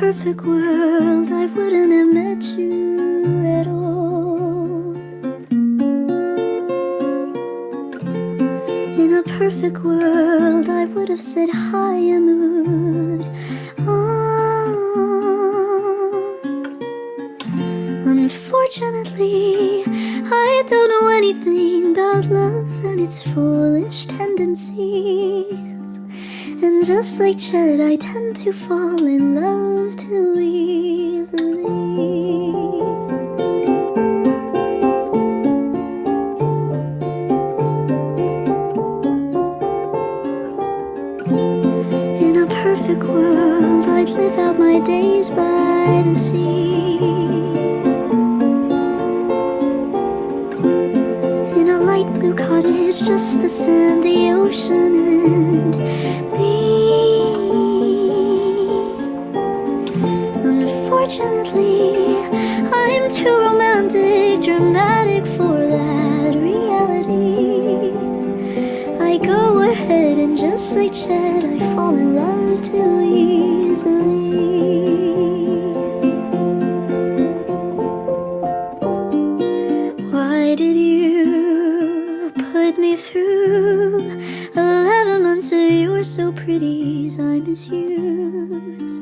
perfect world, I wouldn't have met you at all. In a perfect world, I would have said hi and moved on. Unfortunately, I don't know anything about love and its foolish tendencies. And just like Chet, I tend to fall in love too easily. In a perfect world, I'd live out my days by the sea. In a light blue cottage, just the sand, the ocean, and me. Unfortunately, I'm too romantic, dramatic for that reality. I go ahead and just like Chet, I fall in love too easily. Why did you put me through 11 months of you were so pretty as I misused?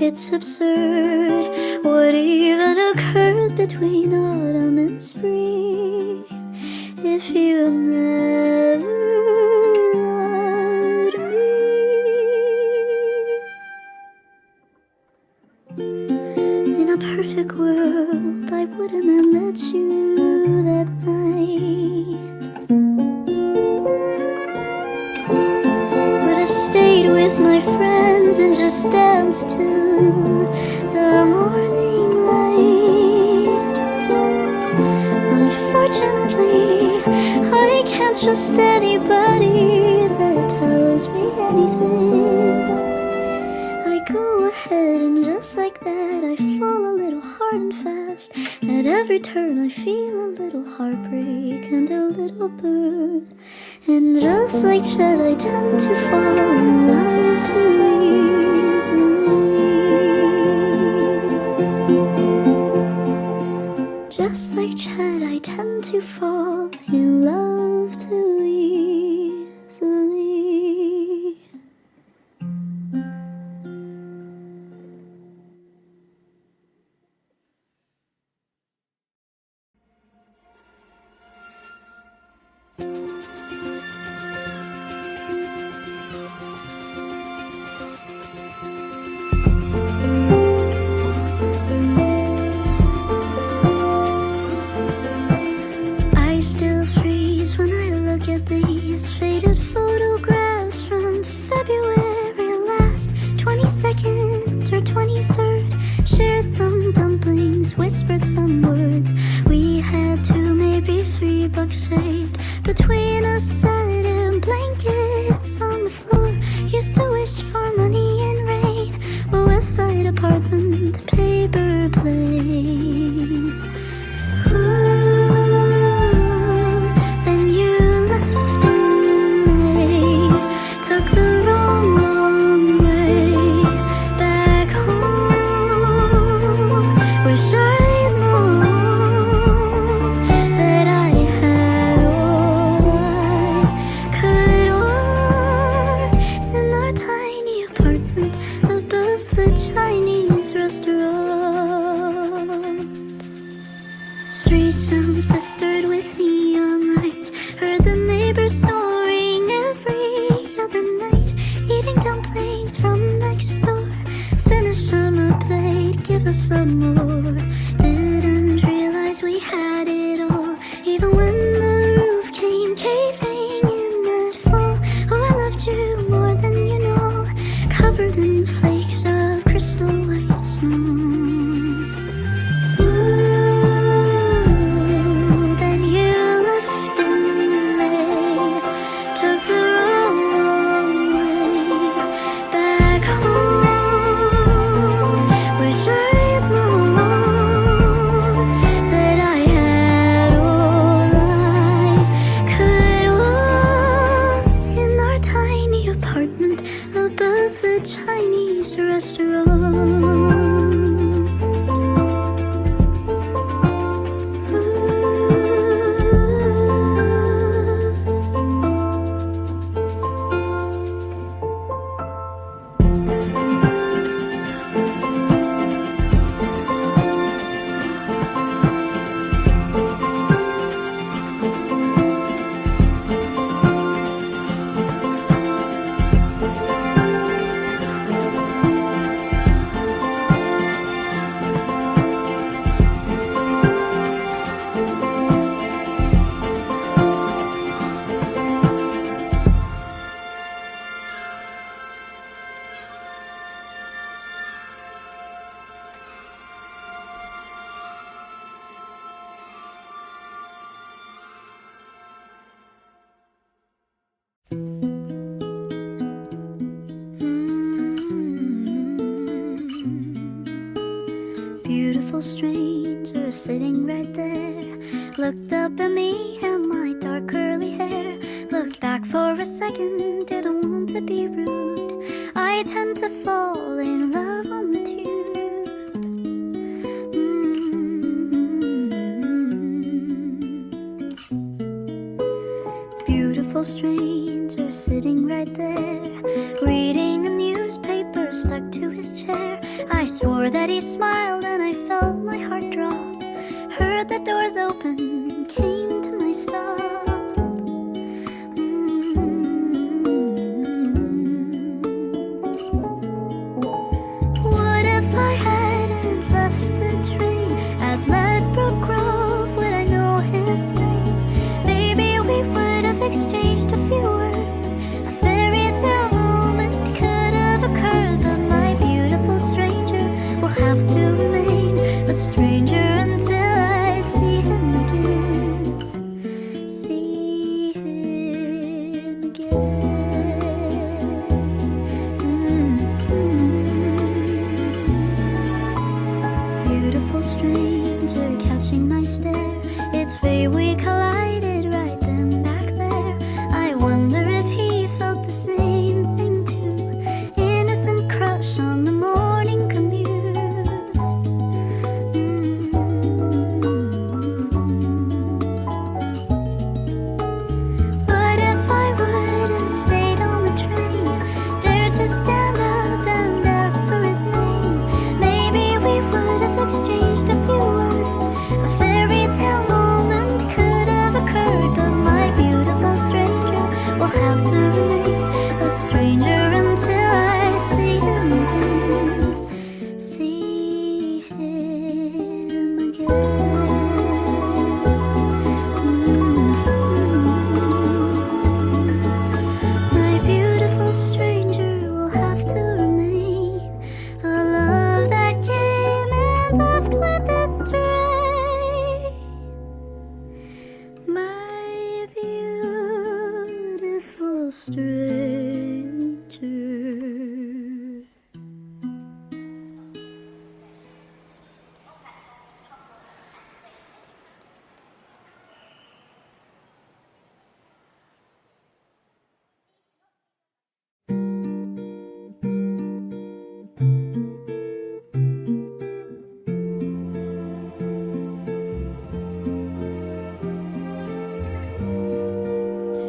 It's absurd what even occurred between autumn and spring. If you never loved me. In a perfect world, I wouldn't have met you that night. Would have stayed with my friends and just danced till the morning light. Unfortunately, I can't trust anybody that tells me anything. I go ahead and just like that, I fall a little hard and fast. At every turn I feel a little heartbreak and a little burn. And just like Chet, I tend to fall in love too easily. Just like Chet, I tend to fall in love too easily. I still freeze when I look at these faded photographs from February last, 22nd or 23rd. Shared some dumplings, whispered some words. We had 2, maybe $3 saved between a set and blankets on the floor. Used to wish for money and rain, a west side apartment, paper plane. Then you left in May, took the long way back home. Wish I'd known that I had all I could want in our tiny apartment above the Chinese restaurant. Street sounds blistered with neon lights. Heard the neighbors snoring every other night. Eating dumplings from next door. Finish on my plate, give us some more. Didn't realize we had it all, even when the roof came caving in that fall. Oh, I loved you more than you know, covered in flakes of crystal white snow. Then you left in May, beautiful stranger sitting right there looked up at me and my dark curly hair. Looked back for a second, didn't want to be rude. I tend to fall in love on the tube. Beautiful stranger sitting right there, reading a newspaper stuck to his chair. I swore that he smiled and I felt my heart drop. Heard the doors open, came to my stop. What if I hadn't left the train at Ledbrook Grove? Would I know his name? Maybe we would have exchanged a few words. A fairy tale moment could have occurred, but my beautiful stranger will have to remain a stranger until I see him again. See him again. Beautiful stranger catching my stare. It's fate we collided right then back there. I wonder if he felt the same thing too. Innocent crush on the morning commute. What if I would have stayed on the train, dared to stand up and ask for his name? Maybe we would have exchanged a few words. A fairy tale moment could have occurred, but my beautiful stranger will have to remain a stranger until I see him again. See him again. My beautiful stranger will have to remain a love that came and left with this train. My beautiful stranger.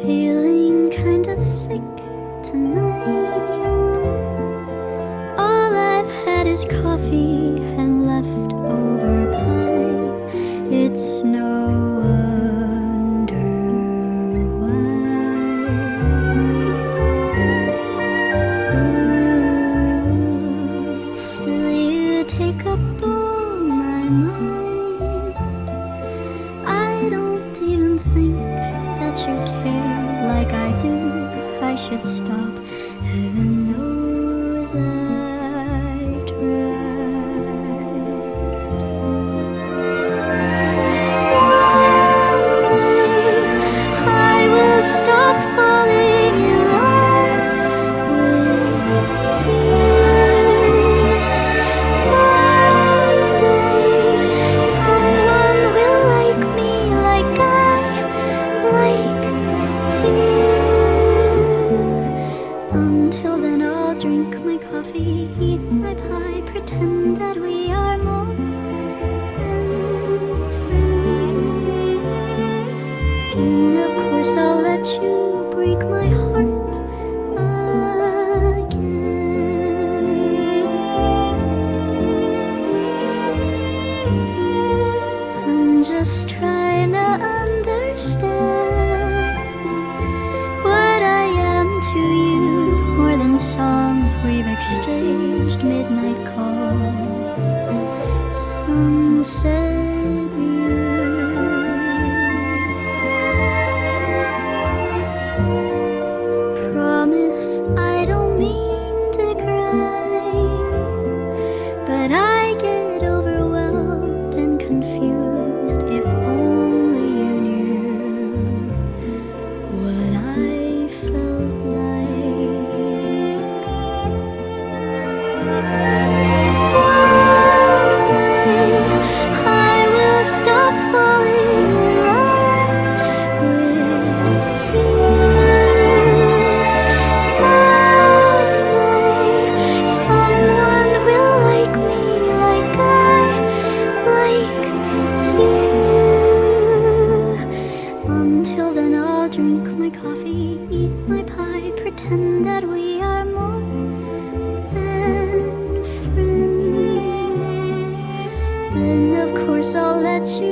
Feeling kind of sick tonight. All I've had is coffee and leftover pie. It's no wonder why. Still you take up all my mind. I don't even think that you care like I do. I should stop. Heaven knows I've tried. One day I will stop falling in love with you. Someday someone will like me like I like you. Until then I'll drink my coffee, eat my pie, pretend that we are more than friends. And of course I'll let you break my heart again. I'm just trying to understand what I am to you, more than songs we've exchanged, midnight calls, sunset view. Promise I don't mean to cry, but I get overwhelmed and confused. If only you knew what I felt like.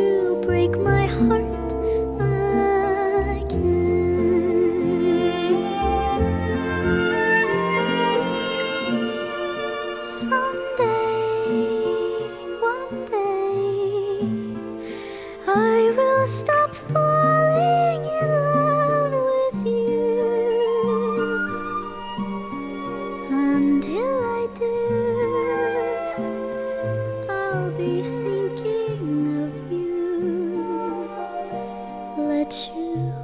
to break my heart again. Someday, one day, I will stop falling in love with you. Until I do, I'll be thinking of you. Let you